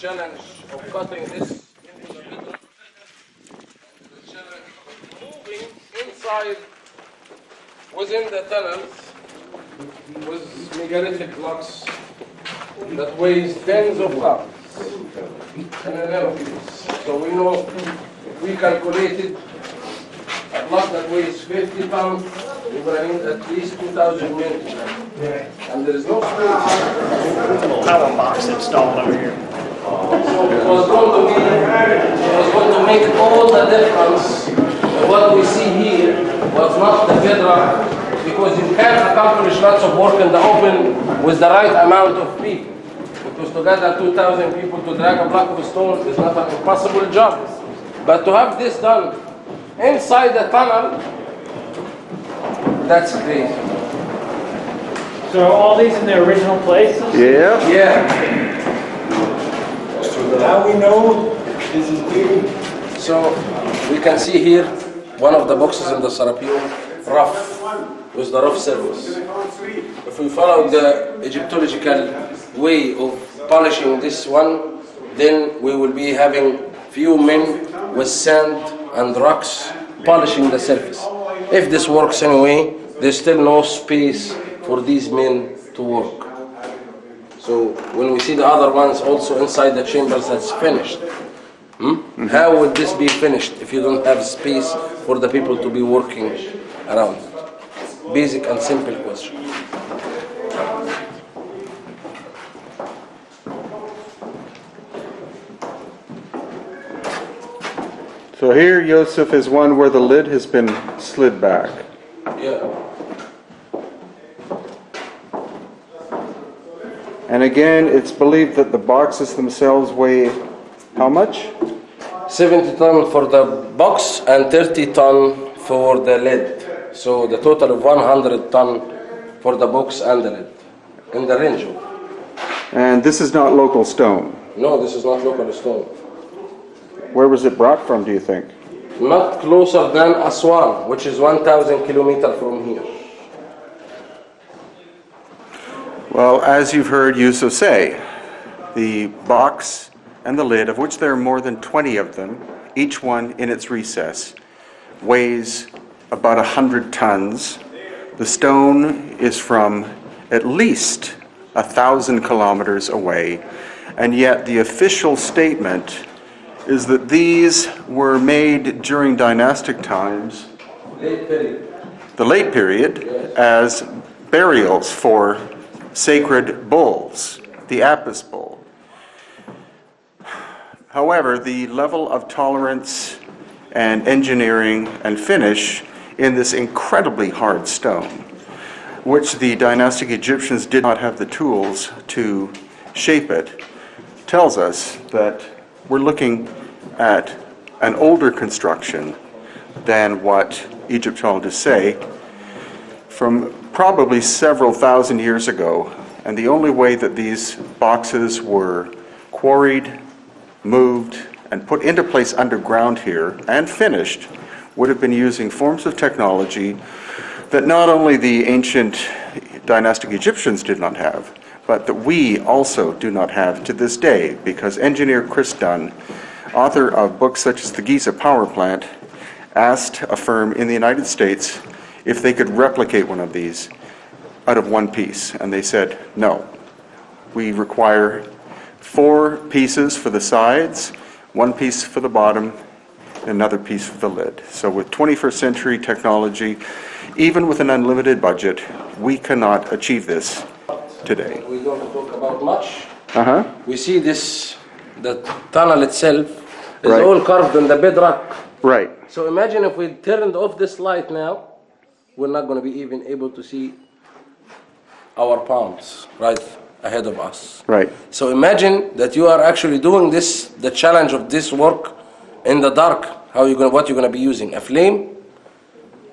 challenge of cutting this into the middle. The challenge of moving inside within the tunnels with megalithic blocks that weighs tens of tons and a narrow piece. So we know, we calculated a block that weighs 50 tons, we will need at least 2,000 men. And there is no space. Little power box installed over here. So it was going to make all the difference. What we see here was not the bedrock, because you can't accomplish lots of work in the open with the right amount of people. Because to gather 2,000 people to drag a block of stone is not an impossible job. But to have this done inside the tunnel, that's crazy. So are all these in their original places? Yeah. Yeah. Now we know this is big. So we can see here one of the boxes in the Serapeum, rough, with the rough surface. If we follow the Egyptological way of polishing this one, then we will be having few men with sand and rocks polishing the surface. If this works anyway, there's still no space for these men to work. So when we see the other ones also inside the chambers, that's finished. How would this be finished if you don't have space for the people to be working around? Basic and simple question. So here Yosef is one where the lid has been slid back. Yeah. And again, it's believed that the boxes themselves weigh how much? 70 ton for the box and 30 ton for the lid. So the total of 100 ton for the box and the lid, in the range of. And this is not local stone. No, this is not local stone. Where was it brought from, do you think? Not closer than Aswan, which is 1,000 kilometers from here. Well, as you've heard Yusuf say, the box and the lid, of which there are more than 20 of them, each one in its recess, weighs about 100 tons. The stone is from at least 1,000 kilometers away, and yet the official statement is that these were made during dynastic times, Late period. the late period, as burials for sacred bulls, the Apis bull. However, the level of tolerance and engineering and finish in this incredibly hard stone, which the dynastic Egyptians did not have the tools to shape it, tells us that we're looking at an older construction than what Egyptologists say, from probably several thousand years ago. And the only way that these boxes were quarried, moved, and put into place underground here and finished would have been using forms of technology that not only the ancient dynastic Egyptians did not have, but that we also do not have to this day, because engineer Chris Dunn, author of books such as the Giza Power Plant, asked a firm in the United States if they could replicate one of these out of one piece, and they said no. We require 4 pieces for the sides, 1 piece for the bottom, and another piece for the lid. So with 21st century technology, even with an unlimited budget, we cannot achieve this today. We don't talk about much. Uh-huh. We see this, the tunnel itself is Right. all carved in the bedrock. Right. So imagine if we turned off this light now, we're not going to be even able to see our palms right ahead of us. Right. So imagine that you are actually doing this, the challenge of this work in the dark. What you're going to be using? A flame?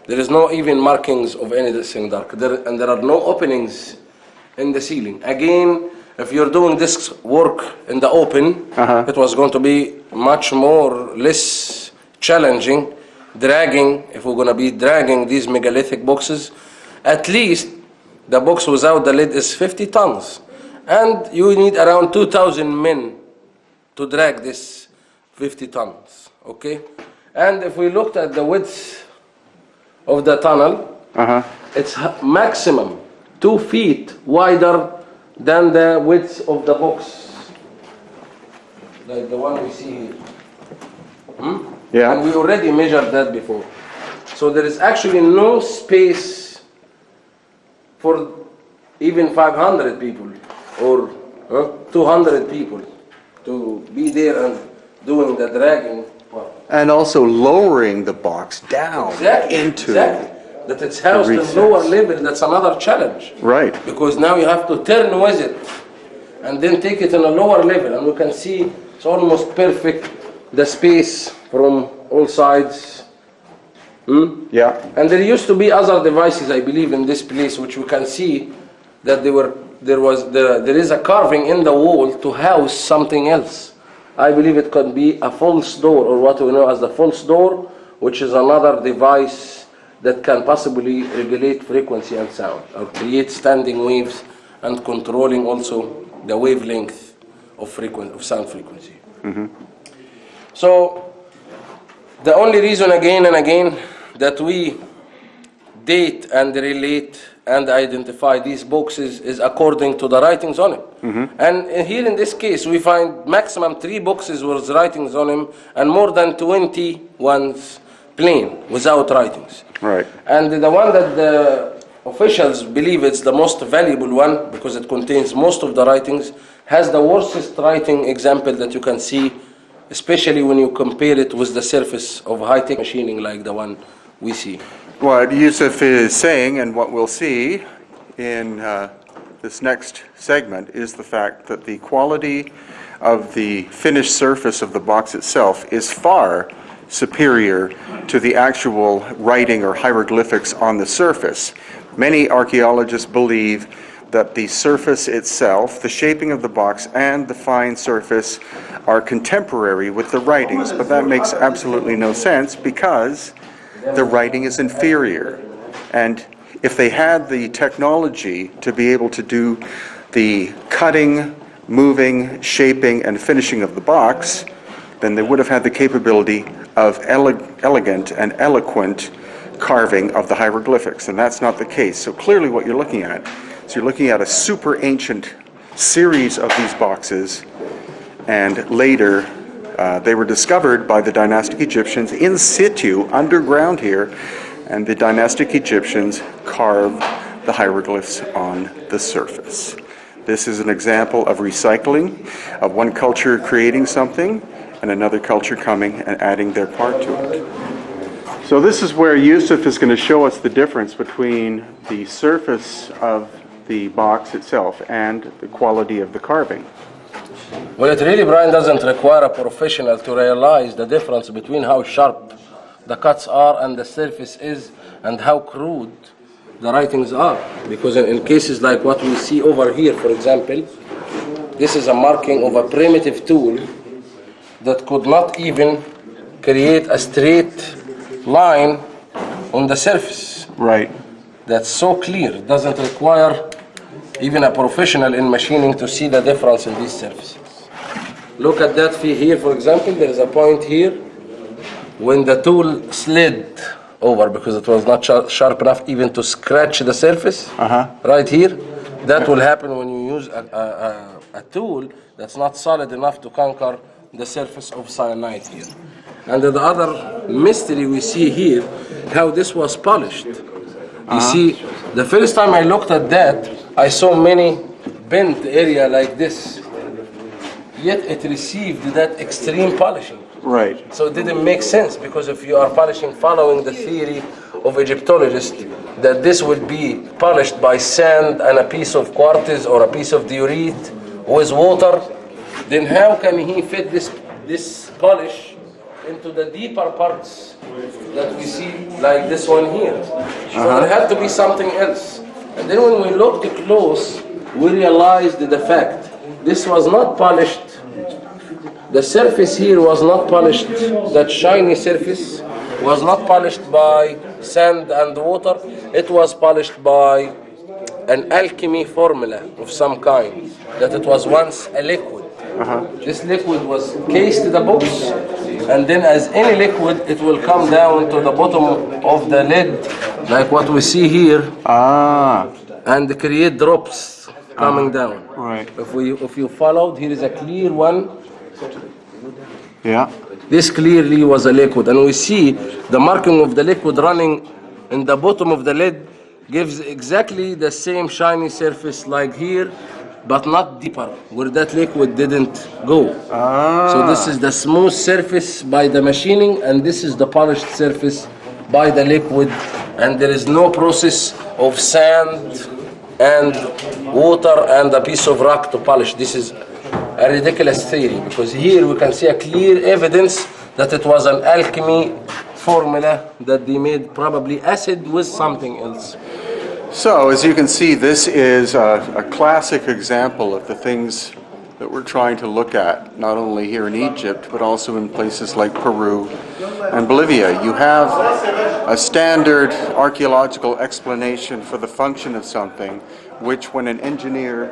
There is no even markings of anything dark. And there are no openings in the ceiling. Again, if you're doing this work in the open, it was going to be much less challenging. Dragging, if we're going to be dragging these megalithic boxes, at least the box without the lid is 50 tons. And you need around 2,000 men to drag this 50 tons, okay? And if we looked at the width of the tunnel, it's maximum 2 feet wider than the width of the box, like the one we see here. Yeah. And we already measured that before. So there is actually no space for even 500 people or 200 people to be there and doing the dragging part. And also lowering the box down into that it's housed at lower level. That's another challenge. Right. Because now you have to turn with it and then take it on a lower level, and we can see it's almost perfect, the space from all sides. Yeah. And there used to be other devices, I believe, in this place, which we can see that there is a carving in the wall to house something else. I believe it could be a false door, or what we know as the false door, which is another device that can possibly regulate frequency and sound, or create standing waves and controlling also the wavelength of sound frequency. So the only reason again and again that we date and relate and identify these boxes is according to the writings on it. And here in this case we find maximum 3 boxes with writings on them and more than 20 ones plain without writings. Right. And the one that the officials believe it's the most valuable one because it contains most of the writings has the worstest writing example that you can see, especially when you compare it with the surface of high-tech machining like the one we see. What Yusuf is saying, and what we'll see in this next segment, is the fact that the quality of the finished surface of the box itself is far superior to the actual writing or hieroglyphics on the surface. Many archaeologists believe that the surface itself, the shaping of the box, and the fine surface are contemporary with the writings, but that makes absolutely no sense because the writing is inferior. And if they had the technology to be able to do the cutting, moving, shaping, and finishing of the box, then they would have had the capability of elegant and eloquent carving of the hieroglyphics, and that's not the case. So clearly what you're looking at is you're looking at a super ancient series of these boxes, and later they were discovered by the dynastic Egyptians in situ, underground here, and the dynastic Egyptians carved the hieroglyphs on the surface. This is an example of recycling, of one culture creating something and another culture coming and adding their part to it. So this is where Yusuf is going to show us the difference between the surface of the box itself and the quality of the carving. Well, it really, Brian, doesn't require a professional to realize the difference between how sharp the cuts are and the surface is and how crude the writings are. Because in cases like what we see over here, for example, this is a marking of a primitive tool that could not even create a straight line on the surface. Right. That's so clear. It doesn't require even a professional in machining to see the difference in these surfaces. Look at that here, for example. There is a point here when the tool slid over because it was not sharp enough even to scratch the surface. Right here. That will happen when you use a tool that's not solid enough to conquer the surface of cyanide here. And the other mystery we see here, how this was polished. You see, the first time I looked at that, I saw many bent area like this. Yet it received that extreme polishing. Right. So it didn't make sense, because if you are polishing following the theory of Egyptologists, that this would be polished by sand and a piece of quartz or a piece of diorite with water, then how can he fit this polish into the deeper parts that we see, like this one here? So there had to be something else. And then when we looked close, we realized the fact this was not polished. The surface here was not polished. That shiny surface was not polished by sand and water. It was polished by an alchemy formula of some kind, that it was once a liquid. This liquid was cased in the box, and then as any liquid, it will come down to the bottom of the lid, like what we see here, and create drops coming down. Right. If you followed, here is a clear one. Yeah. This clearly was a liquid, and we see the marking of the liquid running in the bottom of the lid gives exactly the same shiny surface like here, but not deeper, where that liquid didn't go. So this is the smooth surface by the machining, and this is the polished surface by the liquid, and there is no process of sand and water and a piece of rock to polish. This is a ridiculous theory, because here we can see a clear evidence that it was an alchemy formula that they made probably acid with something else. So, as you can see, this is a classic example of the things that we're trying to look at, not only here in Egypt, but also in places like Peru and Bolivia. You have a standard archaeological explanation for the function of something, which when an engineer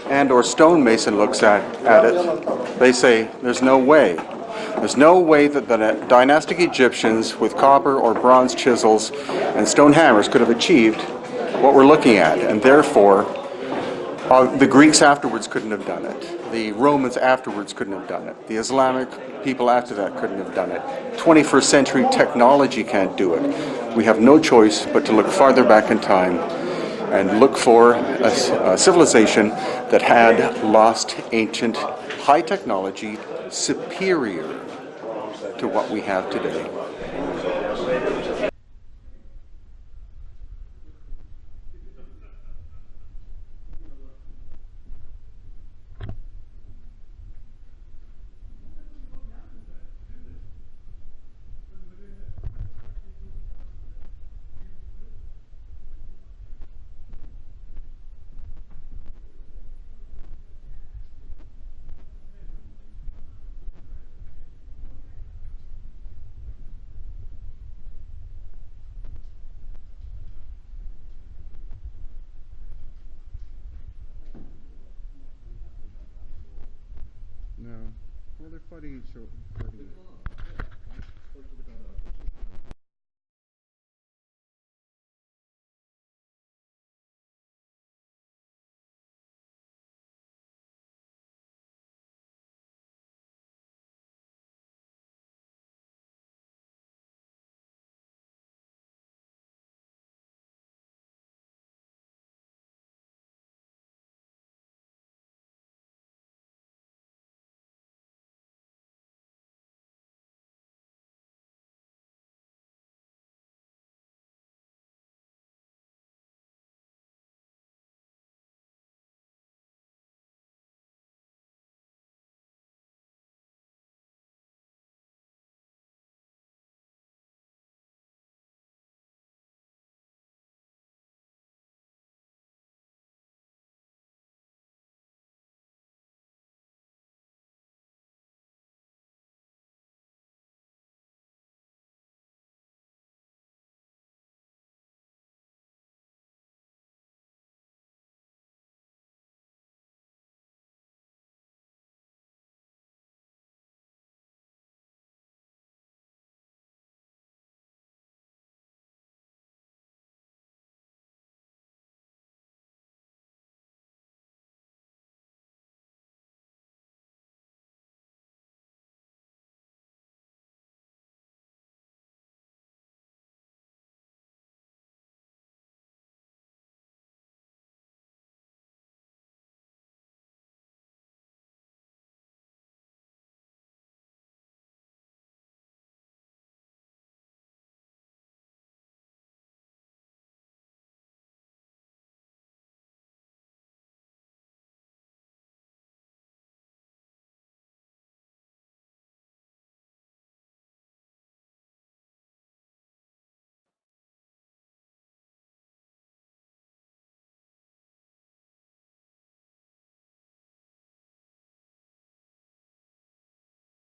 and or stonemason looks at it, they say, there's no way. There's no way that the dynastic Egyptians with copper or bronze chisels and stone hammers could have achieved what we're looking at, and therefore the Greeks afterwards couldn't have done it. The Romans afterwards couldn't have done it. The Islamic people after that couldn't have done it. 21st century technology can't do it. We have no choice but to look farther back in time and look for a civilization that had lost ancient high technology superior to what we have today. No. Well, they're fighting each other.